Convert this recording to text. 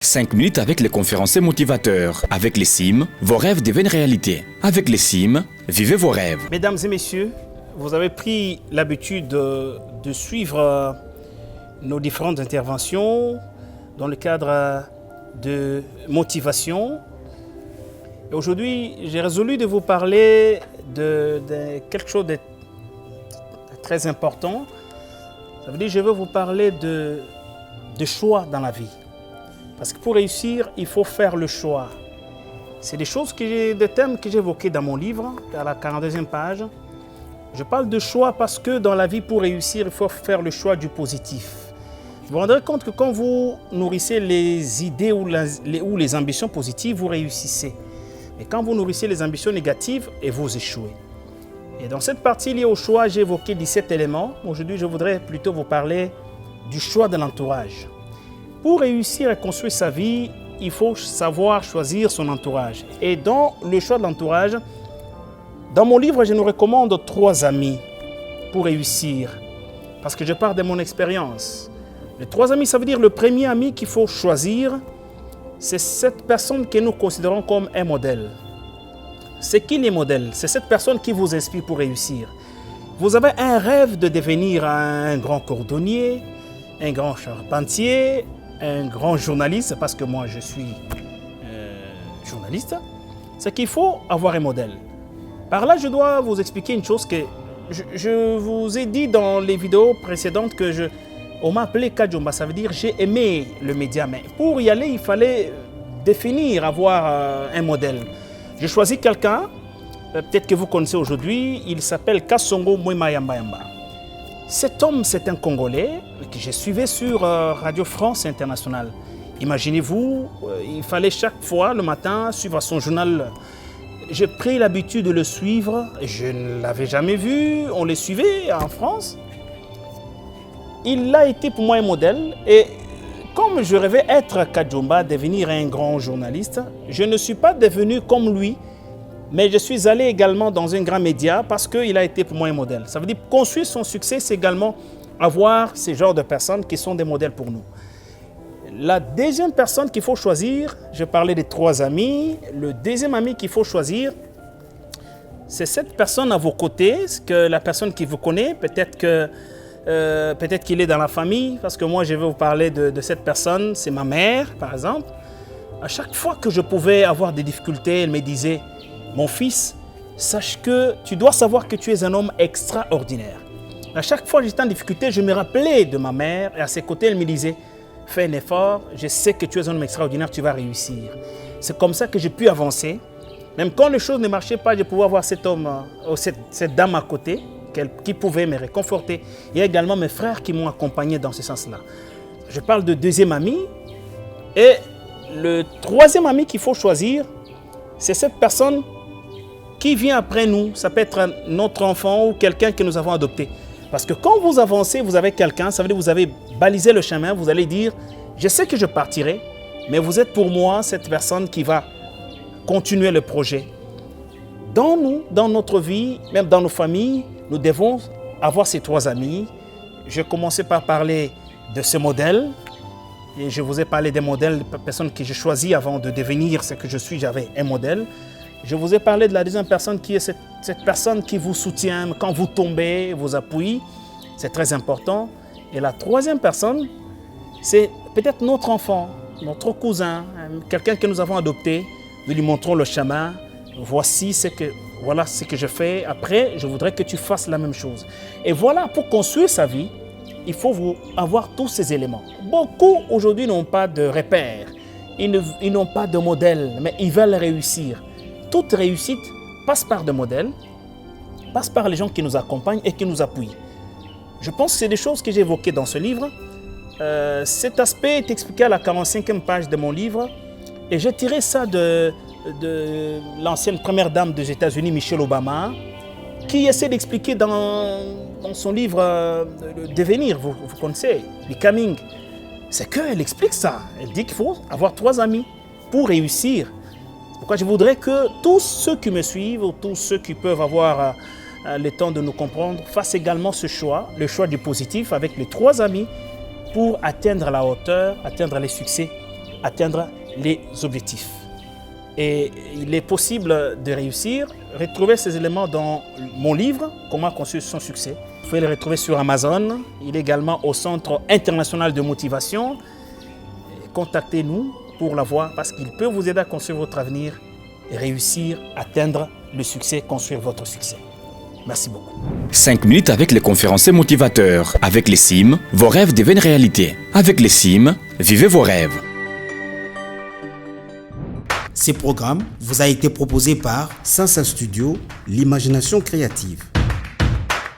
5 minutes avec les conférenciers motivateurs. Avec les CIM, vos rêves deviennent réalité. Avec les CIM, vivez vos rêves. Mesdames et messieurs, vous avez pris l'habitude de suivre nos différentes interventions dans le cadre de motivation. Et aujourd'hui, j'ai résolu de vous parler de quelque chose de très important. Ça veut dire que je veux vous parler de choix dans la vie. Parce que pour réussir, il faut faire le choix. C'est des thèmes que j'ai évoqués dans mon livre, à la 42e page. Je parle de choix parce que dans la vie, pour réussir, il faut faire le choix du positif. Vous vous rendrez compte que quand vous nourrissez les idées ou les ambitions positives, vous réussissez. Et quand vous nourrissez les ambitions négatives, vous échouez. Et dans cette partie liée au choix, j'ai évoqué 17 éléments. Aujourd'hui, je voudrais plutôt vous parler du choix de l'entourage. Pour réussir à construire sa vie, il faut savoir choisir son entourage. Et dans le choix de l'entourage, dans mon livre, je nous recommande 3 amis pour réussir. Parce que je pars de mon expérience. Les 3 amis, ça veut dire le premier ami qu'il faut choisir, c'est cette personne que nous considérons comme un modèle. C'est qui les modèles? C'est cette personne qui vous inspire pour réussir. Vous avez un rêve de devenir un grand cordonnier, un grand charpentier, un grand journaliste, parce que moi je suis journaliste, c'est qu'il faut avoir un modèle. Par là, je dois vous expliquer une chose que je vous ai dit dans les vidéos précédentes que on m'a appelé Kajumba, ça veut dire j'ai aimé le média, mais pour y aller, il fallait définir, avoir un modèle. J'ai choisi quelqu'un, peut-être que vous connaissez aujourd'hui, il s'appelle Kasongo Mwemayamba. Cet homme, c'est un Congolais que j'ai suivi sur Radio France Internationale. Imaginez-vous, il fallait chaque fois le matin suivre son journal. J'ai pris l'habitude de le suivre, je ne l'avais jamais vu, on le suivait en France. Il a été pour moi un modèle et comme je rêvais être Kajumba, devenir un grand journaliste, je ne suis pas devenu comme lui. Mais je suis allé également dans un grand média parce qu'il a été pour moi un modèle. Ça veut dire construire son succès, c'est également avoir ces genres de personnes qui sont des modèles pour nous. La deuxième personne qu'il faut choisir, je parlais des 3 amis. Le deuxième ami qu'il faut choisir, c'est cette personne à vos côtés, que la personne qui vous connaît, peut-être qu'il est dans la famille, parce que moi je vais vous parler de cette personne, c'est ma mère par exemple. À chaque fois que je pouvais avoir des difficultés, elle me disait: mon fils, sache que tu dois savoir que tu es un homme extraordinaire. À chaque fois que j'étais en difficulté, je me rappelais de ma mère et à ses côtés, elle me disait: fais un effort, je sais que tu es un homme extraordinaire, tu vas réussir. C'est comme ça que j'ai pu avancer. Même quand les choses ne marchaient pas, je pouvais avoir cet homme, cette dame à côté qui pouvait me réconforter. Il y a également mes frères qui m'ont accompagné dans ce sens-là. Je parle de deuxième ami. Et le troisième ami qu'il faut choisir, c'est cette personne qui vient après nous. Ça peut être notre enfant ou quelqu'un que nous avons adopté. Parce que quand vous avancez, vous avez quelqu'un, ça veut dire que vous avez balisé le chemin, vous allez dire: je sais que je partirai, mais vous êtes pour moi cette personne qui va continuer le projet. Dans nous, dans notre vie, même dans nos familles, nous devons avoir ces 3 amis. Je commençais par parler de ce modèle. Et je vous ai parlé des modèles, des personnes que j'ai choisies avant de devenir ce que je suis, j'avais un modèle. Je vous ai parlé de la deuxième personne qui est cette personne qui vous soutient quand vous tombez, vous appuie. C'est très important. Et la troisième personne, c'est peut-être notre enfant, notre cousin, quelqu'un que nous avons adopté. Nous lui montrons le chemin. Voilà ce que je fais. Après, je voudrais que tu fasses la même chose. Et voilà, pour construire sa vie, il faut avoir tous ces éléments. Beaucoup aujourd'hui n'ont pas de repères. Ils n'ont pas de modèle, mais ils veulent réussir. Toute réussite passe par des modèles, passe par les gens qui nous accompagnent et qui nous appuient. Je pense que c'est des choses que j'ai évoquées dans ce livre. Cet aspect est expliqué à la 45e page de mon livre. Et j'ai tiré ça de l'ancienne première dame des États-Unis, Michelle Obama, qui essaie d'expliquer dans son livre Devenir, vous connaissez, Becoming. C'est qu'elle explique ça. Elle dit qu'il faut avoir 3 amis pour réussir. Pourquoi je voudrais que tous ceux qui me suivent, ou tous ceux qui peuvent avoir le temps de nous comprendre, fassent également ce choix, le choix du positif avec les 3 amis pour atteindre la hauteur, atteindre les succès atteindre les objectifs. Et il est possible de réussir. Retrouvez ces éléments dans mon livre, Comment construire son succès. Vous pouvez le retrouver sur Amazon. Il est également au Centre international de motivation. Contactez-nous pour l'avoir parce qu'il peut vous aider à construire votre avenir et réussir à atteindre le succès, construire votre succès. Merci beaucoup. 5 minutes avec les conférenciers motivateurs. Avec les CIM, vos rêves deviennent réalité. Avec les CIM, vivez vos rêves. Ce programme vous a été proposé par Sansa Studio, l'imagination créative.